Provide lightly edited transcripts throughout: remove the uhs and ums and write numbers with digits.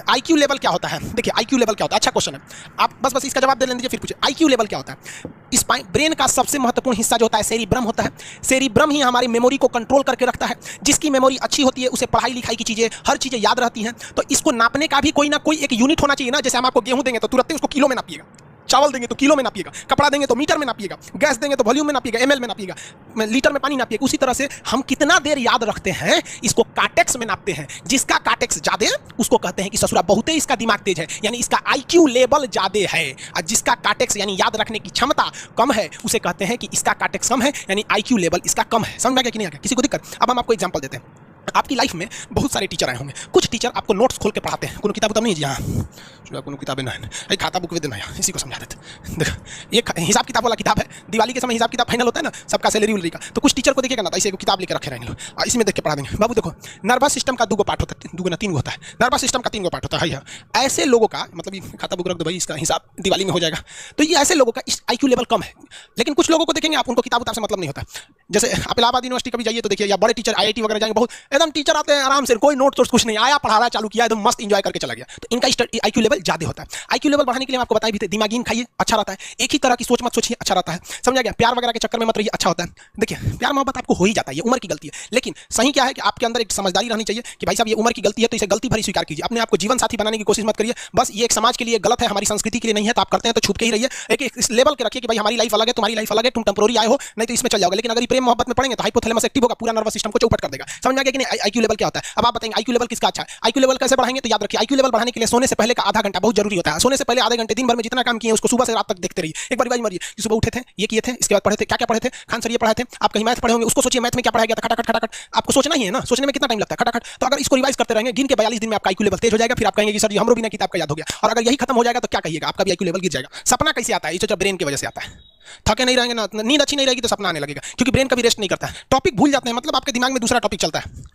IQ level क्या होता है? देखिए आईक्यू लेवल क्या होता है, अच्छा क्वेश्चन है, आप बस इसका जवाब दे लेने दीजिए फिर पूछिए। आईक्यू लेवल क्या होता है? इस ब्रेन का सबसे महत्वपूर्ण हिस्सा जो होता है सेरिब्रम होता है। सेरिब्रम ही हमारी मेमोरी को कंट्रोल करके रखता है। जिसकी मेमोरी अच्छी होती है उसे पढ़ाई लिखाई की चीजें, हर चीजें याद रहती हैं। तो इसको नापने का भी कोई ना कोई एक यूनिट होना चाहिए ना। जैसे हम आपको गेहूं देंगे तो तुरंत उसको किलो में नापिएगा, चावल देंगे तो किलो में नापिएगा, कपड़ा देंगे तो मीटर में नापिएगा, गैस देंगे तो वॉल्यूम में नापिएगा, एमएल में नापिएगा, लीटर में पानी नापिएगा। उसी तरह से हम कितना देर याद रखते हैं इसको कार्टेक्स में नापते हैं। जिसका कार्टेक्स ज्यादा है उसको कहते हैं कि ससुरा बहुत ही इसका दिमाग तेज है, यानी इसका आईक्यू लेवल ज्यादा है। और जिसका कार्टेक्स यानी याद रखने की क्षमता कम है उसे कहते हैं कि इसका कार्टेक्स कम है, यानी आईक्यू लेवल इसका कम है। समझ में आ गया कि नहीं आ गया? किसी को दिक्कत? अब हम आपको एग्जांपल देते हैं। आपकी लाइफ में बहुत सारे टीचर आए होंगे। कुछ टीचर आपको नोट्स खोल के पढ़ाते हैं, कोनो किताब तो नहीं है यहाँ, कोनो किताबें ना है, खाता बुक देना है, इसी को समझा देते। देखो एक हिसाब किताब वाला किताब है, दिवाली के समय हिसाब किताब फाइनल होता है ना, सबका सैलरी उलरी का। तो कुछ टीचर को देखिएगा ना, तो इसे किताब लेकर रखे रहेंगे और इसमें देख के पढ़ा देंगे। बाबू देखो नर्वस सिस्टम का 2 पार्ट होता है, 2 ना 3 होता है। नर्वस सिस्टम का 3 पार्ट होता है। ऐसे लोगों का मतलब खाता बुक रख दो भाई, इसका हिसाब दिवाली में हो जाएगा। तो ये ऐसे लोगों का आईक्यू लेवल कम है। लेकिन कुछ लोगों को देखेंगे आप, उनको किताब से मतलब नहीं होता। जैसे आप इलाहाबाद यूनिवर्सिटी कभी जाइए तो देखिए, या बड़े टीचर आईआईटी वगैरह जाएंगे, बहुत एकदम टीचर आते हैं आराम से, कोई नोट कुछ नहीं, आया पढ़ा रहा चालू किया, एकदम मस्त एंजॉय करके चला गया। तो इनका आईक्यू लेवल ज्यादा होता है। आईक्यू लेवल बढ़ाने के लिए हम आपको बताए भी थे, दिमागीन खाइए, अच्छा रहता है। एक ही तरह की सोच मत सोचिए, अच्छा रहता है। समझा गया? प्यार वगैरह के चक्कर में मत रहिए, अच्छा होता है। देखिए प्यार मोहब्बत आपको हो ही जाता है, ये उम्र की गलती है। लेकिन सही क्या है कि आपके अंदर एक समझदारी रहनी चाहिए कि भाई साहब ये उम्र की गलती है, तो इसे गलती भरी स्वीकार कीजिए। अपने आपको जीवन साथी बनाने की कोशिश मत करिए। बस ये एक समाज के लिए गलत है, हमारी संस्कृति के लिए नहीं है, तो आप करते हैं तो छुप के ही रहिए। एक इस लेवल के रखिए कि भाई हमारी लाइफ अलग है, तुम्हारी लाइफ अलग है, तुम टेंपरेरी आए हो, नहीं तो इसमें चल जाओगे। लेकिन अगर प्रेम मोहब्बत में पड़ेंगे तो हाइपोथैलेमस एक्टिव होगा, पूरा नर्वस सिस्टम को चौपट कर देगा। समझ आ गया कि नहीं आईक्यू लेवल क्या होता है? अब आप बताएंगे आईक्यू लेवल किसका अच्छा है, आईक्यू लेवल कैसे बढ़ाएंगे? तो याद रखिए आईक्यू लेवल बढ़ाने के लिए सोने से पहले का आधा घंटा बहुत जरूरी होता है। सोने से पहले आधे घंटे दिन भर में जितना काम किए उसको सुबह से रात तक देखते रहिए। एक बार रिवाइज मारिए कि सुबह उठे थे, ये किए थे, इसके बाद पढ़े थे, क्या क्या पढ़े थे, खान सर ये पढ़ाए थे, आप कहीं मैथ पढ़े होंगे, उसको सोचिए मैथ में क्या पढ़ाया गया था, खटाखट खटाखट आपको सोचना ही है ना। सोचने में कितना टाइम लगता है, खटाखट। तो अगर इसको रिवाइज करते रहेंगे, गिन के 42 दिन में आपका आईक्यू लेवल तेज हो जाएगा। फिर आप कहेंगे कि सर जी हमरो बिना किताब का याद हो गया। और अगर यही खत्म हो जाएगा तो क्या कहिएगा, आपका भी आईक्यू लेवल गिर जाएगा। सपना कैसे आता है? ये ब्रेन की वजह से आता है। थके नहीं रहेंगे ना, नींद अच्छी नहीं रहेगी तो सपना आने लगेगा, क्योंकि ब्रेन कभी रेस्ट नहीं करता है। टॉपिक भूल जाते हैं, मतलब आपके दिमाग में दूसरा टॉपिक चलता है।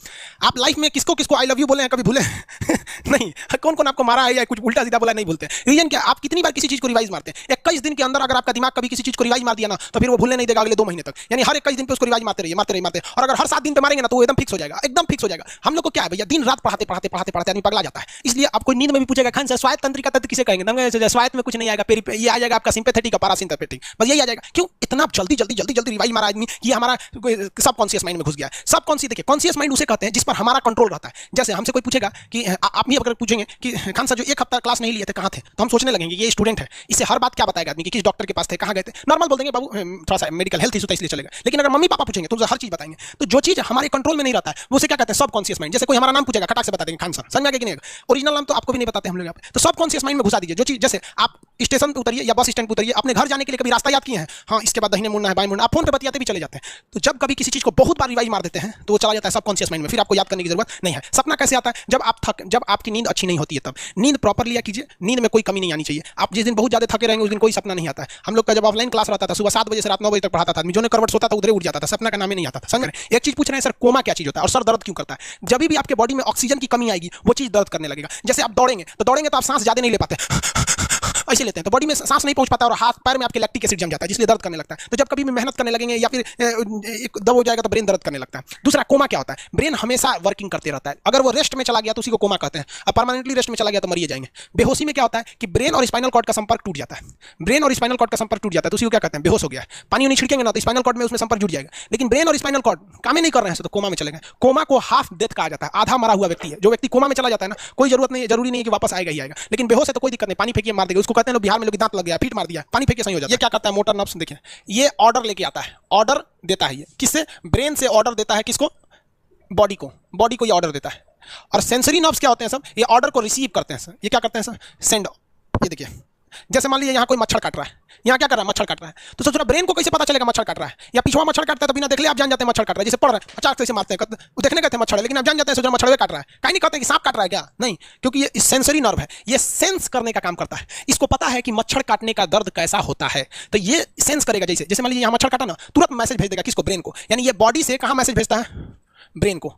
आप लाइफ में किसको किसको आई लव यू बोले हैं कभी भूले? नहीं। कौन कौन आपको मारा है या कुछ उल्टा सीधा बोला नहीं भूलते। रीजन क्या? आप कितनी बार किसी चीज को रिवाइज मारते हैं। 21 दिन के अंदर अगर आपका दिमाग कभी किसी चीज को रिवाइज मार दिया ना, तो फिर वो भूलने नहीं देगा अगले 2 महीने तक। यानी हर 21 दिन पे उसको रिवाइज मारते रहिए, मारते रहिए, मारते। और अगर हर 7 दिन पे मारेंगे ना तो वो एकदम फिक्स हो जाएगा, एकदम फिक्स हो जाएगा। हम लोग को क्या है भैया, दिन रात पढ़ाते पढ़ाते पढ़ाते पढ़ाते आदमी पगला जाता है। इसलिए आपको नींद में भी पूछेगा खान सर स्वायत्त तंत्रिका तंत्र किसे कहेंगे? स्वायत्त में कुछ नहीं आएगा, ये आ जाएगा आपका सिंपैथेटिक और पैरासिम्पैथेटिक, बस यही आ जाएगा। क्यों इतना जल्दी जल्दी जल्दी जल्दी रिवाइज मारा आदमी? ये हमारा सबकॉन्शियस माइंड में घुस गया है। सबकॉन्शियस देखिए, कॉन्शियस माइंड उसे कहते हैं जिस पर हमारा कंट्रोल रहता है। जैसे हमसे कोई पूछेगा कि आप ही अगर पूछेंगे कि खान सर जो 1 हफ्ता क्लास नहीं लिए थे कहाँ थे, तो हम सोचने लगेंगे ये स्टूडेंट है, इससे हर बात क्या बताएगा आदमी कि किस डॉक्टर के पास थे, कहाँ गए थे। नॉर्मल बोल देंगे बाबू थोड़ा सा मेडिकल हेल्थ इशू था इसलिए चलेगा। लेकिन अगर मम्मी पापा पूछेंगे तो उसे हर चीज बताएंगे। तो जो चीज हमारे कंट्रोल में नहीं रहता है वो उसे क्या कहते हैं, सबकॉन्शियस माइंड। जैसे कोई हमारा नाम पूछेगा खटाक से बता देंगे खान सर, समझ में आ गया कि नहीं? ओरिजिनल नाम तो आपको भी नहीं बताते हम लोग यहाँ पे। तो सबकॉन्शियस माइंड में घुसा दीजिए जो चीज। जैसे आप स्टेशन पे उतरिए या बस स्टैंड पे उतरिए, अपने घर जाने के लिए कभी रास्ता याद किए हैं? हाँ, इसके बाद दाहिने मुड़ना है, बाएं मुड़ना, आप फोन पे बतियाते भी चले जाते हैं। तो जब कभी किसी चीज को बहुत बार रिवाइज मार देते हैं तो वो चला जाता है सबकॉन्शियस माइंड में, फिर आपको याद करने की जरूरत नहीं है। सपना कैसे आता है? जब आपकी नींद अच्छी नहीं होती है तब। नींद प्रॉपर लिया कीजिए, नींद में कोई कमी नहीं आनी चाहिए। आप जिस दिन बहुत ज्यादा थके रहेंगे उस दिन कोई सपना नहीं आता है। हम लोग का जब ऑफलाइन क्लास रहता था, सुबह 7 बजे से रात 9 बजे तक पढ़ाता था आदमी, जो ने करवट सोता था उधर उठ जाता था, सपना का नाम ही नहीं आता था। समझ रहे? एक चीज पूछ रहे हैं सर, कोमा क्या चीज होता है और सर दर्द क्यों करता है? जब भी आपके बॉडी में ऑक्सीजन की कमी आएगी वो चीज दर्द करने लगेगा। जैसे आप दौड़ेंगे तो आप सांस ज्यादा नहीं ले पाते, ऐसे लेते हैं तो बॉडी में सांस नहीं पहुंच पाता और हाथ पैर में आपके लैक्टिक एसिड जम जाता है, जिसलिए दर्द करने लगता है। तो जब कभी भी मेहनत करने लगेंगे या फिर एक दब हो जाएगा तो ब्रेन दर्द करने लगता है। दूसरा कोमा क्या होता है? ब्रेन हमेशा वर्किंग करते रहता है। अगर वो रेस्ट में चला गया तो उसी को कोमा कहते हैं। अब परमानेंटली रेस्ट में चला गया तो मरिए जाएंगे। बेहोशी में क्या होता है कि ब्रेन और स्पाइनल कॉर्ड का संपर्क टूट जाता है। ब्रेन और स्पाइनल कॉर्ड का संपर्क टूट जाता है तो उसी को क्या कहते हैं, बेहोश हो गया। पानी नहीं छिड़केंगे ना तो स्पाइनल कॉर्ड में उसमें संपर्क जुड़ जाएगा। लेकिन ब्रेन और स्पाइनल कॉर्ड काम ही नहीं कर रहे हैं तो कोमा में चले गए। कोमा को हाफ डेथ कहा जाता है, आधा मरा हुआ व्यक्ति है। जो व्यक्ति कोमा में चला जाता है ना, कोई जरूरी नहीं है कि वापस आएगा ही आएगा। लेकिन बेहोश है तो कोई दिक्कत नहीं, पानी फेंकिए मार देगा। उसको कहते हैं बिहार में लोग दांत लग गया, फीट मार दिया, पानी फेंके सही हो जाता है। ये क्या करता है? मोटर नर्व्स देखिए, ये ऑर्डर लेके आता है, ऑर्डर देता है। ये किससे? ब्रेन से ऑर्डर देता है। किसको? बॉडी को ये ऑर्डर देता है। और सेंसरी नर्व्स क्या होते हैं सब? ये ऑर्डर को रिसीव करते हैं सर। ये क्या करते हैं सर? सेंड। ये देखिए, जैसे मान लीजिए यहाँ कोई मच्छर काट रहा है, यहाँ क्या कर रहा है? मच्छर काट रहा है। तो सोचो ब्रेन को कैसे पता चलेगा मच्छर काट रहा है? या पिछवा मच्छर काटता है तो बिना देख ले आप जान जाते हैं मच्छर काट रहा है। जैसे पढ़ रहे हैं अचानक से मारते हैं, वो देखने कहते हैं मच्छर है, लेकिन आप जान जाते हैं सोचो मच्छर काट रहा है। कहीं नहीं कहते कि सांप काट रहा है क्या? नहीं, क्योंकि ये सेंसरी नर्व है, ये सेंस करने का काम करता है। इसको पता है कि मच्छर काटने का दर्द कैसा होता है, तो ये सेंस करेगा। जैसे मान लीजिए यहाँ मच्छर काटा ना, तुरंत मैसेज भेज देगा किसको? ब्रेन को। यानी ये बॉडी से कहाँ मैसेज भेजता है? ब्रेन को।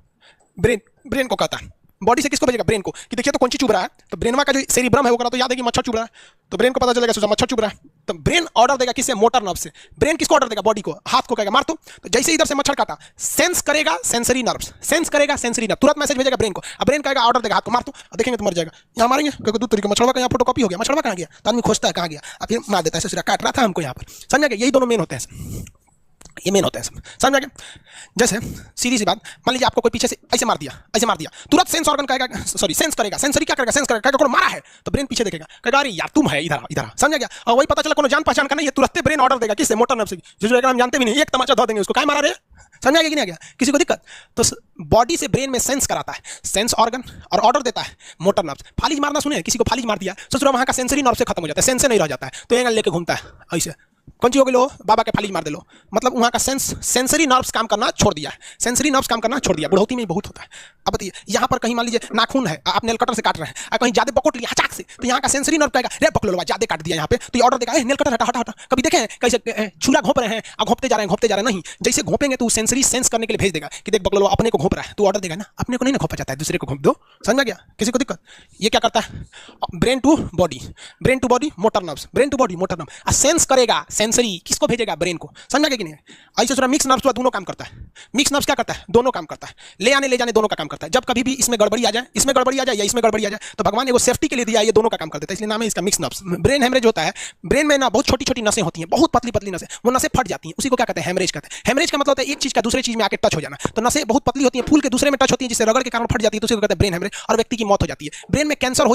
ब्रेन को कहता है। बॉडी से किसको भेजेगा? ब्रेन को, कि देखिए तो कौन चीज चुभ रहा है। तो ब्रेनवा का जो सेरिब्रम है वो करा तो याद है कि मच्छर चुभ रहा है, तो ब्रेन को पता चलेगा सोचा मच्छर चुभ रहा है। तो ब्रेन ऑर्डर देगा किससे? मोटर नर्व से। ब्रेन किसको ऑर्डर देगा? बॉडी को, हाथ को कहेगा मार। तो जैसे इधर से मच्छर काटा, सेंस करेगा सेंसरी नर्व्स, सेंस करेगा सेंसरी नर्व, तुरंत मैसेज भेजेगा ब्रेन को। अब ब्रेन कहेगा ऑर्डर देगा हाथ को मार, तो देखेंगे तो मर जाएगा। यहाँ मारेंगे क्योंकि दूसरे तरीके मच्छरवा का यहाँ फोटोकॉपी हो गया, मच्छरवा कहाँ गया? तो आदमी खोजता है कहाँ गया, अब फिर मार देता है, सिरा काट रहा था हमको यहाँ पर। समझा गया? यही दोनों मेन होते हैं, ये मेन होता है सब। समझ गया? जैसे सीधी सी बात, मान लीजिए आपको कोई पीछे से ऐसे मार दिया, ऐसे मार दिया, तुरंत सेंस ऑर्गन कहेगा, सॉरी सेंस करेगा, सेंसरी क्या करेगा? सेंस करेगा, कहेगा मारा है, तो ब्रेन पीछे देखेगा, कहेगा अरे यार तुम है इधर इधर। समझ गया? और वही पता चला कोनो जान पहचान का नहीं, ये तुरंत ब्रेन ऑर्डर देगा किससे? मोटर नर्व से, जिसको हम जानते भी नहीं, एक तमाचा धो देंगे उसको, क्या मारा रे? समझ गया कि नहीं आ गया? किसी को दिक्कत? तो बॉडी से ब्रेन में सेंस कराता है सेंस ऑर्गन, और ऑर्डर देता है मोटर नर्व। फालिज मारना सुने? किसी को फालिज मार दिया, सोच रहा वहां का सेंसरी नर्व से खत्म हो जाता है, सेंस से नहीं रह जाता है, तो एंगल लेके घूमता है ऐसे। कौन सी हो गई लो? बाबा के फालिज मार दे लो, मतलब वहाँ का सेंसरी नर्व्स काम करना छोड़ दिया है, सेंसरी नर्व्स काम करना छोड़ दिया। बुढ़ौती में बहुत होता है। अब बताइए, यहाँ पर कहीं मान लीजिए नाखून है, आप नेल कटर से काट रहे हैं, और कहीं ज्यादा पकड़ लिया अचाक से, तो यहाँ का सेंसरी नर्व कहेगा रे पकड़ लो, ज्यादा काट दिया यहाँ पे, तो ये ऑर्डर देगा नेल कटर हटा हटा हटा। कभी देखें कैसे छुरा घोंप रहे हैं और घोंपते जा रहे हैं, नहीं, जैसे घोंपेंगे तो सेंसरी सेंस करने के लिए भेज देगा कि देख पकड़ लो, अपने को घोंप रहा है, तो ऑर्डर देगा ना, अपने को नहीं ना घोंपा जाता है, दूसरे को घोंप दो। समझ गया? किसी को दिक्कत? ये क्या करता है? Brain to body, brain to body motor nerves, brain to body motor nerve, sense करेगा सेंसरी, किसको भेजेगा? ब्रेन को। समझा गया कि नहीं? ऐसे थोड़ा मिक्स नर्व्स दोनों काम करता है। मिक्स नर्व्स क्या करता है? दोनों काम करता है, ले आने ले जाने दोनों का काम करता है। जब कभी भी इसमें गड़बड़ी आ जाए, इसमें गड़बड़ी आ जाए या इसमें गड़बड़ी आ जाए, तो भगवान ने वो सेफ्टी के लिए दिया, ये दोनों का काम कर देता है, इसलिए नाम है इसका मिक्स नर्व्स। ब्रेन हेमरेज होता है, ब्रेन में ना बहुत छोटी छोटी नसें होती हैं, बहुत पतली पतली नसें, वो नसें फट जाती हैं, उसी को क्या कहते हैं? हेमरेज कहते हैं। हेमरेज का मतलब होता है एक चीज का दूसरे चीज में आके टच हो जाना, तो नसें बहुत पतली होती हैं, फूल के दूसरे में टच होती है, जिससे रगड़ के कारण फट जाती है, तो उसे कहते हैं ब्रेन हेमरेज, और व्यक्ति की मौत हो जाती है। ब्रेन में कैंसर